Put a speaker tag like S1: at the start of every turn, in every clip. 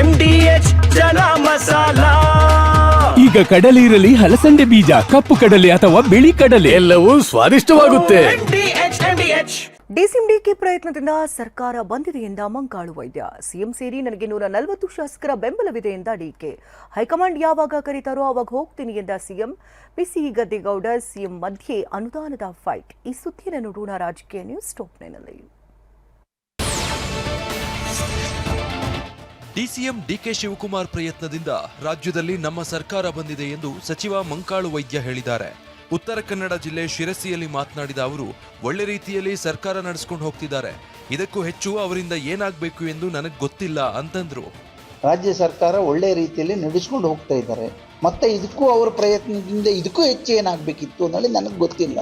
S1: MDH ಜನ ಮಸಾಲ.
S2: ಈಗ ಕಡಲೆ ಇರಲಿ, ಹಲಸಂಡೆ ಬೀಜ, ಕಪ್ಪು ಕಡಲೆ ಅಥವಾ ಬಿಳಿ ಕಡಲೆ,
S3: ಎಲ್ಲವೂ ಸ್ವಾದಿಷ್ಟವಾಗುತ್ತೆ.
S4: ಡಿಸಿಎಂಡಿಕೆ ಪ್ರಯತ್ನದಿಂದ ಸರ್ಕಾರ ಬಂದಿದೆ ಎಂದ ಮಂಕಾಳು ವೈದ್ಯ. ಸಿಎಂ ಸೇರಿ ನನಗೆ 140 ಶಾಸಕರ ಬೆಂಬಲವಿದೆ ಎಂದ ಡಿಕೆ. ಹೈಕಮಾಂಡ್ ಯಾವಾಗ ಕರೀತಾರೋ ಅವಾಗ ಹೋಗ್ತೀನಿ ಎಂದ ಸಿಎಂ. ಪಿಸಿ ಗದ್ದಿಗೌಡ ಸಿಎಂ ಮಧ್ಯೆ ಅನುದಾನದ ಫೈಟ್. ಈ ಸುದ್ದಿಯನ್ನು ನೋಡೋಣ ರಾಜಕೀಯ ನ್ಯೂಸ್ ಟಾಪ್ 9ನಲ್ಲಿ.
S5: ಡಿಸಿಎಂ ಡಿಕೆ ಶಿವಕುಮಾರ್ ಪ್ರಯತ್ನದಿಂದ ರಾಜ್ಯದಲ್ಲಿ ನಮ್ಮ ಸರ್ಕಾರ ಬಂದಿದೆ ಎಂದು ಸಚಿವ ಮಂಕಾಳು ವೈದ್ಯ ಹೇಳಿದ್ದಾರೆ. ಉತ್ತರ ಕನ್ನಡ ಜಿಲ್ಲೆ ಶಿರಸಿಯಲ್ಲಿ ಮಾತನಾಡಿದ ಅವರು, ಒಳ್ಳೆ ರೀತಿಯಲ್ಲಿ ಸರ್ಕಾರ ನಡೆಸಿಕೊಂಡು ಹೋಗ್ತಿದ್ದಾರೆ, ಇದಕ್ಕೂ ಹೆಚ್ಚು ಅವರಿಂದ ಏನಾಗಬೇಕು ಎಂದು ನನಗೆ ಗೊತ್ತಿಲ್ಲ ಅಂತಂದ್ರು.
S6: ರಾಜ್ಯ ಸರ್ಕಾರ ಒಳ್ಳೆ ರೀತಿಯಲ್ಲಿ ನಡೆಸ್ಕೊಂಡು ಹೋಗ್ತಾ ಇದ್ದಾರೆ, ಮತ್ತೆ ಇದಕ್ಕೂ ಅವರ ಪ್ರಯತ್ನದಿಂದ ಇದಕ್ಕೂ ಹೆಚ್ಚು ಏನಾಗಬೇಕಿತ್ತು ಅನ್ನೋದು ನನಗೆ ಗೊತ್ತಿಲ್ಲ.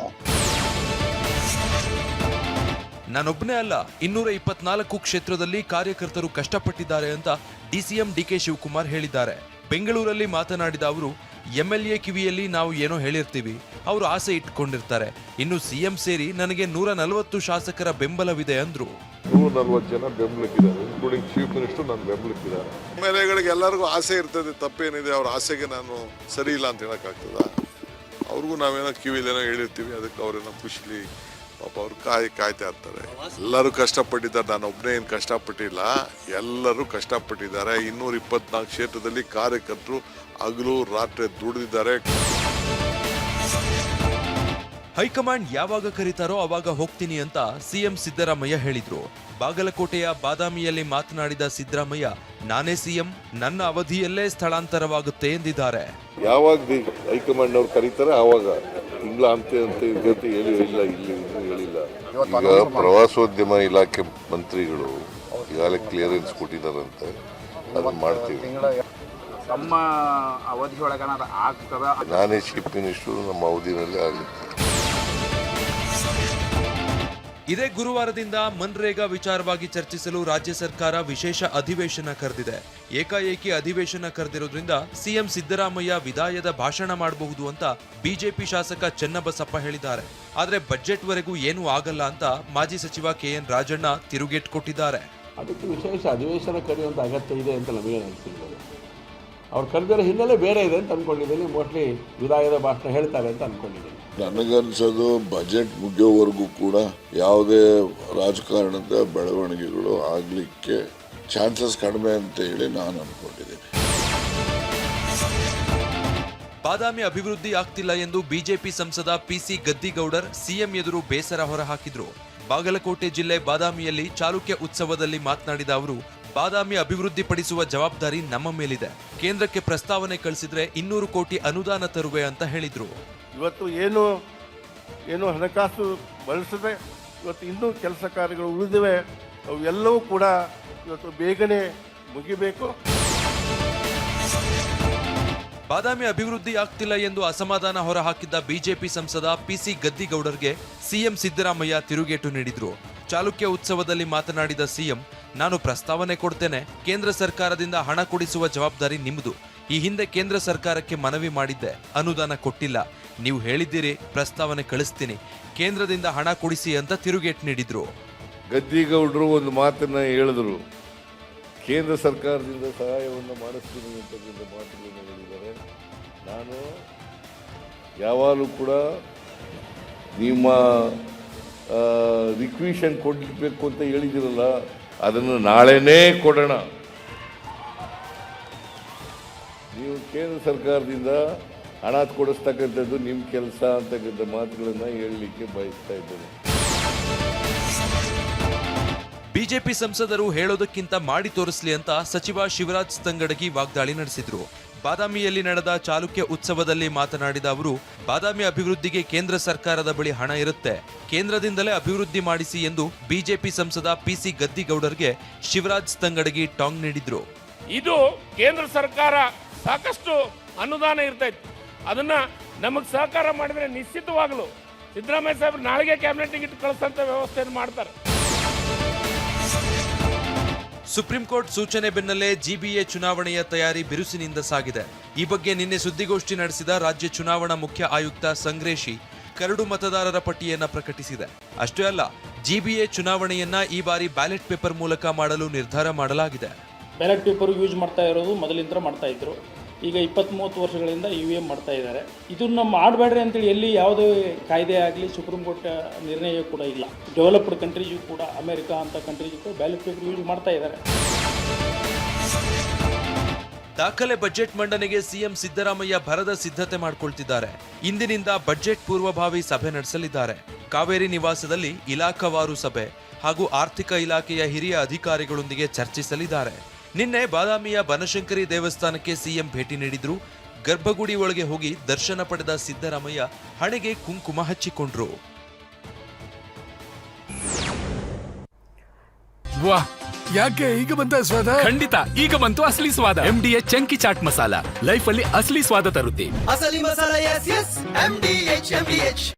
S5: ನಾನೊಬ್ಬನೇ ಅಲ್ಲ, 224 ಕ್ಷೇತ್ರದಲ್ಲಿ ಕಾರ್ಯಕರ್ತರು ಕಷ್ಟಪಟ್ಟಿದ್ದಾರೆ ಅಂತ ಡಿಸಿಎಂ ಡಿಕೆ ಶಿವಕುಮಾರ್ ಹೇಳಿದ್ದಾರೆ. ಬೆಂಗಳೂರಲ್ಲಿ ಮಾತನಾಡಿದ ಅವರು, ಎಂಎಲ್ಎ ಕಿವಿಯಲ್ಲಿ ನಾವು ಏನೋ ಹೇಳಿರ್ತೀವಿ, ಅವರು ಆಸೆ ಇಟ್ಕೊಂಡಿರ್ತಾರೆ. ಇನ್ನು ಸಿಎಂ ಸೇರಿ ನನಗೆ 140 ಶಾಸಕರ ಬೆಂಬಲವಿದೆ ಅಂದ್ರು.
S7: 140 ಜನ ಬೆಂಬಲಕ್ಕಿದ್ದಾರೆ, ಇನ್ಕ್ಲೂಡಿಂಗ್ ಚೀಫ್ ಮಿನಿಸ್ಟರ್ ನನ್ನ ಬೆಂಬಲಕ್ಕಿದ್ದಾರೆ.
S8: ಎಂಎಲ್ಎಗಳಿಗೆ ಎಲ್ಲರಿಗೂ ಆಸೆ ಇರ್ತದೆ, ತಪ್ಪೇನಿದೆ, ಅವ್ರ ಆಸೆಗೆ ನಾನು ಸರಿ ಇಲ್ಲ ಅಂತ ಹೇಳೋಕ್ಕಾಗ್ತದ? ಅವ್ರಿಗೂ ನಾವೇನೋ ಕಿವಿಲೇನೋ ಹೇಳಿರ್ತೀವಿ, ಅದಕ್ಕೆ ಅವ್ರೇನೋ ಖುಷಿಲಿ ಪಾಪ ಅವ್ರು ಕಾಯ್ತಾ ಇರ್ತಾರೆ. ಎಲ್ಲರೂ ಕಷ್ಟಪಟ್ಟಿದ್ದಾರೆ, ನಾನು ಒಬ್ಬನೇ ಏನು ಕಷ್ಟಪಟ್ಟಿಲ್ಲ, ಎಲ್ಲರೂ ಕಷ್ಟಪಟ್ಟಿದ್ದಾರೆ. 224 ಕ್ಷೇತ್ರದಲ್ಲಿ ಕಾರ್ಯಕರ್ತರು ಹಗಲು ರಾತ್ರಿ ದುಡಿದಿದ್ದಾರೆ.
S5: ಹೈಕಮಾಂಡ್ ಯಾವಾಗ ಕರೀತಾರೋ ಅವಾಗ ಹೋಗ್ತೀನಿ ಅಂತ ಸಿಎಂ ಸಿದ್ದರಾಮಯ್ಯ ಹೇಳಿದ್ರು. ಬಾಗಲಕೋಟೆಯ ಬಾದಾಮಿಯಲ್ಲಿ ಮಾತನಾಡಿದ ಸಿದ್ದರಾಮಯ್ಯ, ನಾನೇ ಸಿಎಂ, ನನ್ನ ಅವಧಿಯಲ್ಲೇ ಸ್ಥಳಾಂತರವಾಗುತ್ತೆ ಎಂದಿದ್ದಾರೆ.
S7: ಯಾವಾಗ ಹೈಕಮಾಂಡ್ ಅವ್ರು ಕರೀತಾರೆ ಆವಾಗ, ಇಲ್ಲ ಅಂತ ಹೇಳಿಲ್ಲ, ಇಲ್ಲಿ ಹೇಳಿಲ್ಲ. ಈಗ ಪ್ರವಾಸೋದ್ಯಮ ಇಲಾಖೆ ಮಂತ್ರಿಗಳು ಈಗಾಗಲೇ ಕ್ಲಿಯರೆನ್ಸ್ ಕೊಟ್ಟಿದ್ದಾರಂತೆ, ಅದನ್ನ ಮಾಡ್ತೀವಿ.
S9: ನಮ್ಮ ಅವಧಿಯೊಳಗ ಆಗ್ತದ.
S7: ನಾನೇ ಚೀಫ್ ಮಿನಿಸ್ಟರ್, ನಮ್ಮ ಅವಧಿನಲ್ಲಿ ಆಗುತ್ತೆ.
S5: ಇದೇ ಗುರುವಾರದಿಂದ ಮನ್ರೇಗಾ ವಿಚಾರವಾಗಿ ಚರ್ಚಿಸಲು ರಾಜ್ಯ ಸರ್ಕಾರ ವಿಶೇಷ ಅಧಿವೇಶನ ಕರೆದಿದೆ. ಏಕಾಏಕಿ ಅಧಿವೇಶನ ಕರೆದಿರೋದ್ರಿಂದ ಸಿಎಂ ಸಿದ್ದರಾಮಯ್ಯ ವಿದಾಯದ ಭಾಷಣ ಮಾಡಬಹುದು ಅಂತ ಬಿಜೆಪಿ ಶಾಸಕ ಚನ್ನಬಸಪ್ಪ ಹೇಳಿದ್ದಾರೆ. ಆದರೆ ಬಜೆಟ್ ವರೆಗೂ ಏನೂ ಆಗಲ್ಲ ಅಂತ ಮಾಜಿ ಸಚಿವ ಕೆಎನ್ ರಾಜಣ್ಣ ತಿರುಗೇಟು ಕೊಟ್ಟಿದ್ದಾರೆ.
S10: ಅದಕ್ಕೆ ವಿಶೇಷ ಅಧಿವೇಶನ ಕರೆಯುವಂಥ ಅಗತ್ಯ ಇದೆ ಅಂತ ನಮಗೆ ಅನಿಸಿಲ್ಲ. ಅವ್ರು ಕರೆದಿರೋ ಹಿನ್ನೆಲೆ ಬೇರೆ ಇದೆ ಅಂತ ಅಂದ್ಕೊಂಡಿದ್ದೀನಿ. ಮೋಸ್ಟ್ಲಿ ವಿದಾಯದ ಭಾಷಣ ಹೇಳ್ತಾರೆ ಅಂತ ಅಂದ್ಕೊಂಡಿದ್ದೀನಿ.
S7: ನನಗನ್ಸೋದು ಬಜೆಟ್ ಮುಗಿಯೋವರೆಗೂ ಕೂಡ ಯಾವುದೇ ರಾಜಕಾರಣದ ಬೆಳವಣಿಗೆಗಳು ಆಗಲಿಕ್ಕೆ ಚಾನ್ಸಸ್ ಕಡಿಮೆ ಅಂತ ಹೇಳಿ ನಾನು ಅನ್ಕೊಂಡಿದ್ದೀನಿ.
S5: ಬಾದಾಮಿ ಅಭಿವೃದ್ಧಿ ಆಗ್ತಿಲ್ಲ ಎಂದು ಬಿಜೆಪಿ ಸಂಸದ ಪಿಸಿ ಗದ್ದಿಗೌಡರ್ ಸಿಎಂ ಎದುರು ಬೇಸರ ಹೊರಹಾಕಿದ್ರು. ಬಾಗಲಕೋಟೆ ಜಿಲ್ಲೆ ಬಾದಾಮಿಯಲ್ಲಿ ಚಾಲುಕ್ಯ ಉತ್ಸವದಲ್ಲಿ ಮಾತನಾಡಿದ ಅವರು, ಬಾದಾಮಿ ಅಭಿವೃದ್ಧಿಪಡಿಸುವ ಜವಾಬ್ದಾರಿ ನಮ್ಮ ಮೇಲಿದೆ. ಕೇಂದ್ರಕ್ಕೆ ಪ್ರಸ್ತಾವನೆ ಕಳಿಸಿದ್ರೆ 200 ಕೋಟಿ ಅನುದಾನ ತರುವೆ ಅಂತ ಹೇಳಿದ್ರು.
S8: ಇವತ್ತು ಏನು ಹಣಕಾಸು ಬಳಸದೆ ಇವತ್ತು ಇನ್ನೂ ಕೆಲಸ ಕಾರ್ಯಗಳು ಉಳಿದಿವೆ, ಅವು ಎಲ್ಲವೂ ಕೂಡ ಇವತ್ತು ಬೇಗನೆ ಮುಗಿಬೇಕು.
S5: ಬಾದಾಮಿ ಅಭಿವೃದ್ಧಿ ಆಗ್ತಿಲ್ಲ ಎಂದು ಅಸಮಾಧಾನ ಹೊರಹಾಕಿದ್ದ ಬಿಜೆಪಿ ಸಂಸದ ಪಿಸಿ ಗದ್ದಿಗೌಡರ್ಗೆ ಸಿಎಂ ಸಿದ್ದರಾಮಯ್ಯ ತಿರುಗೇಟು ನೀಡಿದ್ರು. ಚಾಲುಕ್ಯ ಉತ್ಸವದಲ್ಲಿ ಮಾತನಾಡಿದ ಸಿಎಂ, ನಾನು ಪ್ರಸ್ತಾವನೆ ಕೊಡ್ತೇನೆ, ಕೇಂದ್ರ ಸರ್ಕಾರದಿಂದ ಹಣ ಕೊಡಿಸುವ ಜವಾಬ್ದಾರಿ ನಿಮ್ಮದು. ಈ ಹಿಂದೆ ಕೇಂದ್ರ ಸರ್ಕಾರಕ್ಕೆ ಮನವಿ ಮಾಡಿದ್ದೆ, ಅನುದಾನ ಕೊಟ್ಟಿಲ್ಲ. ನೀವು ಹೇಳಿದ್ದೀರಿ ಪ್ರಸ್ತಾವನೆ ಕಳಿಸ್ತೀನಿ, ಕೇಂದ್ರದಿಂದ ಹಣ ಕೊಡಿಸಿ ಅಂತ ತಿರುಗೇಟು ನೀಡಿದ್ರು.
S7: ಗದ್ದಿಗೌಡರು ಒಂದು ಮಾತನ್ನ ಹೇಳಿದ್ರು, ಕೇಂದ್ರ ಸರ್ಕಾರದಿಂದ ಸಹಾಯವನ್ನು ಮಾಡಿಸ್ತೀನಿ ಅಂತಕ್ಕಂಥ ಮಾತುಗಳನ್ನು ಹೇಳಿದ್ದಾರೆ. ನಾನು ಯಾವಾಗಲೂ ಕೂಡ ನಿಮ್ಮ ರಿಕ್ವಿಷನ್ ಕೊಡಬೇಕು ಅಂತ ಹೇಳಿದಿರಲ್ಲ, ಅದನ್ನು ನಾಳೆನೇ ಕೊಡೋಣ. ನೀವು ಕೇಂದ್ರ ಸರ್ಕಾರದಿಂದ ಹಣ ಕೊಡಿಸ್ತಕ್ಕಂಥದ್ದು ನಿಮ್ಮ ಕೆಲಸ ಅಂತಕ್ಕಂಥ ಮಾತುಗಳನ್ನು ಹೇಳಲಿಕ್ಕೆ ಬಯಸ್ತಾ ಇದ್ದೇನೆ.
S5: ಬಿಜೆಪಿ ಸಂಸದರು ಹೇಳೋದಕ್ಕಿಂತ ಮಾಡಿ ತೋರಿಸಲಿ ಅಂತ ಸಚಿವ ಶಿವರಾಜ್ ತಂಗಡಗಿ ವಾಗ್ದಾಳಿ ನಡೆಸಿದ್ರು. ಬಾದಾಮಿಯಲ್ಲಿ ನಡೆದ ಚಾಲುಕ್ಯ ಉತ್ಸವದಲ್ಲಿ ಮಾತನಾಡಿದ ಅವರು, ಬಾದಾಮಿ ಅಭಿವೃದ್ಧಿಗೆ ಕೇಂದ್ರ ಸರ್ಕಾರದ ಬಳಿ ಹಣ ಇರುತ್ತೆ, ಕೇಂದ್ರದಿಂದಲೇ ಅಭಿವೃದ್ಧಿ ಮಾಡಿಸಿ ಎಂದು ಬಿಜೆಪಿ ಸಂಸದ ಪಿಸಿ ಗದ್ದಿಗೌಡರ್ಗೆ ಶಿವರಾಜ್ ತಂಗಡಗಿ ಟಾಂಗ್ ನೀಡಿದ್ರು.
S9: ಇದು ಕೇಂದ್ರ ಸರ್ಕಾರ ಸಾಕಷ್ಟು ಅನುದಾನ ಇರ್ತೈತಿ, ಅದನ್ನ ನಮಗೆ ಸಹಕಾರ ಮಾಡಿದ್ರೆ ನಿಶ್ಚಿತವಾಗಲು ಸಿದ್ದರಾಮಯ್ಯ ಸಾಹೇಬರು ನಾಳೆಗೆ ಕ್ಯಾಬಿನೆಟ್ ಇಟ್ಟು ಕಳಿಸಂತ ವ್ಯವಸ್ಥೆಯನ್ನು ಮಾಡ್ತಾರೆ.
S5: ಸುಪ್ರೀಂ ಕೋರ್ಟ್ ಸೂಚನೆ ಬೆನ್ನಲ್ಲೇ ಜಿಬಿಎ ಚುನಾವಣೆಯ ತಯಾರಿ ಬಿರುಸಿನಿಂದ ಸಾಗಿದೆ. ಈ ಬಗ್ಗೆ ನಿನ್ನೆ ಸುದ್ದಿಗೋಷ್ಠಿ ನಡೆಸಿದ ರಾಜ್ಯ ಚುನಾವಣಾ ಮುಖ್ಯ ಆಯುಕ್ತ ಸಂಗ್ರೇಶಿ ಕರಡು ಮತದಾರರ ಪಟ್ಟಿಯನ್ನ ಪ್ರಕಟಿಸಿದೆ. ಅಷ್ಟೇ ಅಲ್ಲ, ಜಿಬಿಎ ಚುನಾವಣೆಯನ್ನ ಈ ಬಾರಿ ಬ್ಯಾಲೆಟ್ ಪೇಪರ್ ಮೂಲಕ ಮಾಡಲು ನಿರ್ಧಾರ ಮಾಡಲಾಗಿದೆ.
S11: ಬ್ಯಾಲೆಟ್ ಪೇಪರು ಯೂಸ್ ಮಾಡ್ತಾ ಇರೋದು ಮೊದಲಿಂದ ಮಾಡ್ತಾ ಇದ್ರು. ಈಗ 20-30 ವರ್ಷಗಳಿಂದ EVM ಮಾಡ್ತಾ ಇದ್ದಾರೆ. ಇದನ್ನು ಮಾಡಬೇಡ್ರಿ ಅಂತೇಳಿ ಎಲ್ಲಿ ಯಾವುದೇ ಕಾಯ್ದೆ ಆಗಲಿ ಸುಪ್ರೀಂ ಕೋರ್ಟ್ ನಿರ್ಣಯ ಕೂಡ ಇಲ್ಲ. ಡೆವಲಪ್ಡ್ ಕಂಟ್ರೀಸು ಕೂಡ ಅಮೆರಿಕ ಅಂತ ಕಂಟ್ರೀಸು ಕೂಡ ಬ್ಯಾಲೆಟ್ ಪೇಪರ್ ಯೂಸ್ ಮಾಡ್ತಾ ಇದ್ದಾರೆ.
S5: ದಾಖಲೆ ಬಜೆಟ್ ಮಂಡನೆಗೆ ಸಿಎಂ ಸಿದ್ದರಾಮಯ್ಯ ಭರದ ಸಿದ್ಧತೆ ಮಾಡಿಕೊಳ್ತಿದ್ದಾರೆ. ಇಂದಿನಿಂದ ಬಜೆಟ್ ಪೂರ್ವಭಾವಿ ಸಭೆ ನಡೆಸಲಿದ್ದಾರೆ. ಕಾವೇರಿ ನಿವಾಸದಲ್ಲಿ ಇಲಾಖಾವಾರು ಸಭೆ ಹಾಗೂ ಆರ್ಥಿಕ ಇಲಾಖೆಯ ಹಿರಿಯ ಅಧಿಕಾರಿಗಳೊಂದಿಗೆ ಚರ್ಚಿಸಲಿದ್ದಾರೆ. ನಿನ್ನೆ ಬಾದಾಮಿಯ ಬನಶಂಕರಿ ದೇವಸ್ಥಾನಕ್ಕೆ ಸಿಎಂ ಭೇಟಿ ನೀಡಿದ್ರು. ಗರ್ಭಗುಡಿ ಒಳಗೆ ಹೋಗಿ ದರ್ಶನ ಪಡೆದ ಸಿದ್ದರಾಮಯ್ಯ ಹಣೆಗೆ ಕುಂಕುಮ ಹಚ್ಚಿಕೊಂಡ್ರು.
S3: ವಾಹ್, ಯಾಕೆ ಈಗ ಬಂತ ಸ್ವಾದ?
S2: ಖಂಡಿತ ಈಗ ಬಂತು ಅಸಲಿ ಸ್ವಾದ. MDH chunky chaat masala life ಅಲ್ಲಿ ಅಸಲಿ ಸ್ವಾದ ತರುತ್ತೆ.
S1: ಅಸಲಿ ಮಸಾಲ, ಎಸ್ ಎಸ್ MDH